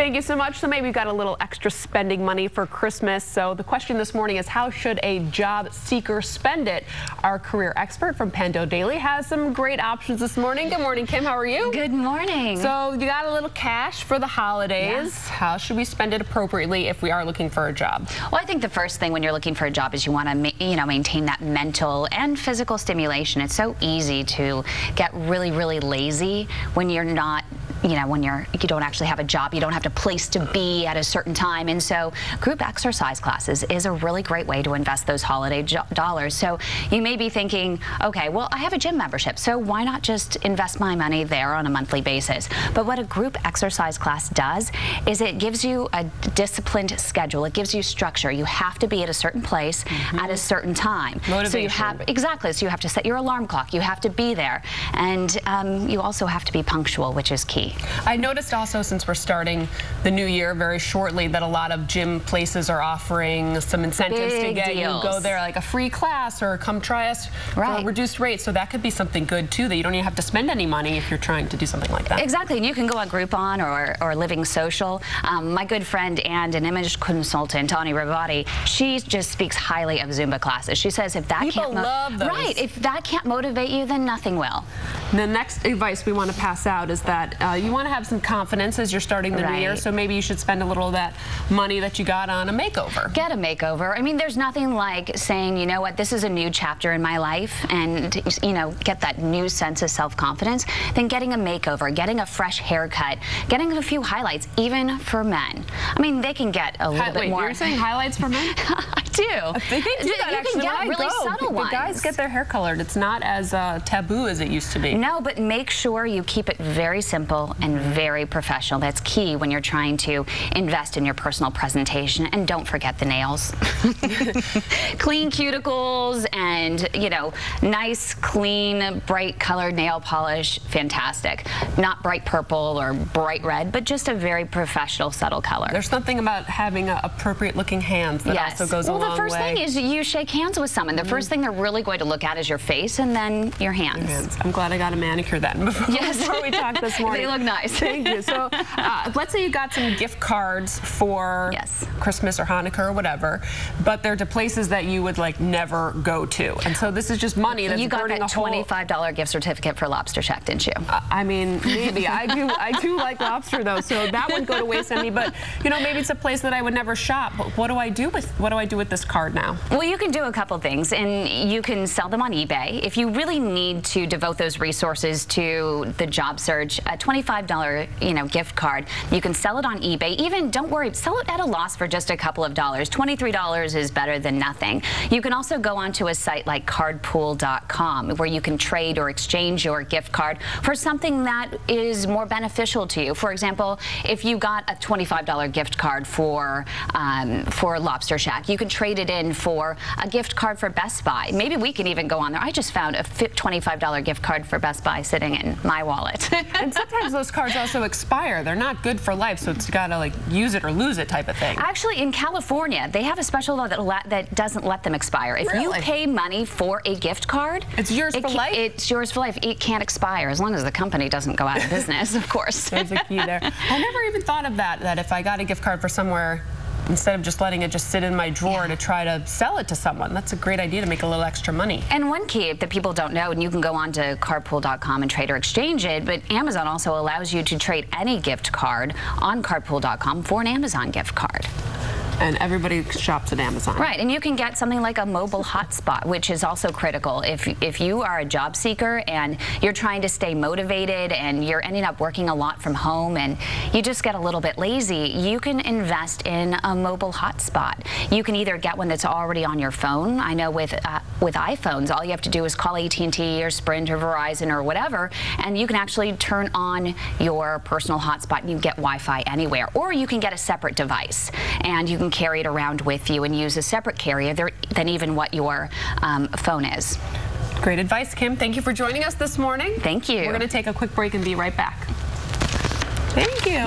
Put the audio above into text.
Thank you so much. So maybe you've got a little extra spending money for Christmas. So the question this morning is, how should a job seeker spend it? Our career expert from Pando Daily has some great options this morning. Good morning, Kim. How are you? Good morning. So you got a little cash for the holidays. Yes. How should we spend it appropriately if we are looking for a job? Well, I think the first thing when you're looking for a job is you want to, maintain that mental and physical stimulation. It's so easy to get really, really lazy when you're not, when you don't actually have a job, you don't have a place to be at a certain time. And so group exercise classes is a really great way to invest those holiday dollars. So you may be thinking, okay, well, I have a gym membership, so why not just invest my money there on a monthly basis? But what a group exercise class does is it gives you a disciplined schedule. It gives you structure. You have to be at a certain place at a certain time. Motivation. So you have, exactly, so you have to set your alarm clock. You have to be there. And you also have to be punctual, which is key. I noticed also, since we're starting the new year very shortly, that a lot of gym places are offering some incentives to get you go there, like a free class or come try us for a reduced rate. So that could be something good too, that you don't even have to spend any money if you're trying to do something like that. Exactly, and you can go on Groupon or Living Social. My good friend and an image consultant, Tani Rabati, she just speaks highly of Zumba classes. She says if that People love those. Right, if that can't motivate you, then nothing will. The next advice we want to pass out is that you want to have some confidence as you're starting the new year, so maybe you should spend a little of that money that you got on a makeover. Get a makeover. I mean, there's nothing like saying, you know what, this is a new chapter in my life, and, get that new sense of self-confidence, then getting a makeover, getting a fresh haircut, getting a few highlights, even for men. I mean, they can get a little bit more. You're saying highlights for men? I do. They do that, actually. You can get really subtle ones. The guys get their hair colored. It's not as taboo as it used to be. No, but make sure you keep it very simple and very professional. That's key when you're trying to invest in your personal presentation. And don't forget the nails. Clean cuticles and, nice, clean, bright colored nail polish, fantastic. Not bright purple or bright red, but just a very professional, subtle color. There's something about having appropriate looking hands that also goes a long way. Well, the first thing is you shake hands with someone. The first thing they're really going to look at is your face and then your hands. I'm glad I got a manicure then before we talked this morning. They look nice. Thank you. So let's say you got some gift cards for Christmas or Hanukkah or whatever, but they're to places that you would never go to. And so this is just money that's burning a hole. You got that $25 gift certificate for Lobster Shack, didn't you? I mean, maybe. I do like lobster though, so that wouldn't go to waste on me. But maybe it's a place that I would never shop. But what do I do with this card now? Well, you can do a couple things, and you can sell them on eBay. If you really need to devote those resources to the job search, a $25 gift card, you can sell it on eBay. Even, don't worry, sell it at a loss for just a couple of dollars. $23 is better than nothing. You can also go onto a site like cardpool.com where you can trade or exchange your gift card for something that is more beneficial to you. For example, if you got a $25 gift card for Lobster Shack, you can trade it in for a gift card for Best Buy. Maybe we can even go on there. I just found a $25 gift card for Best Buy sitting in my wallet. And sometimes those cards also expire. They're not good for life, so it's got to use it or lose it type of thing. Actually, in California, they have a special law that doesn't let them expire. If you pay money for a gift card, it's yours for life? It's yours for life. It can't expire as long as the company doesn't go out of business, of course. There's a key there. I never even thought of that if I got a gift card for somewhere, instead of just letting it just sit in my drawer to try to sell it to someone. That's a great idea to make a little extra money. And one key that people don't know, and you can go on to cardpool.com and trade or exchange it, but Amazon also allows you to trade any gift card on cardpool.com for an Amazon gift card. And everybody shops at Amazon. Right, and you can get something like a mobile hotspot, which is also critical. If you are a job seeker and you're trying to stay motivated and you're ending up working a lot from home and you just get a little bit lazy, you can invest in a mobile hotspot. You can either get one that's already on your phone. I know with iPhones, all you have to do is call AT&T or Sprint or Verizon or whatever, and you can actually turn on your personal hotspot and you get Wi-Fi anywhere. Or you can get a separate device and you can carry it around with you and use a separate carrier than even what your phone is. Great advice, Kim. Thank you for joining us this morning. Thank you. We're going to take a quick break and be right back. Thank you.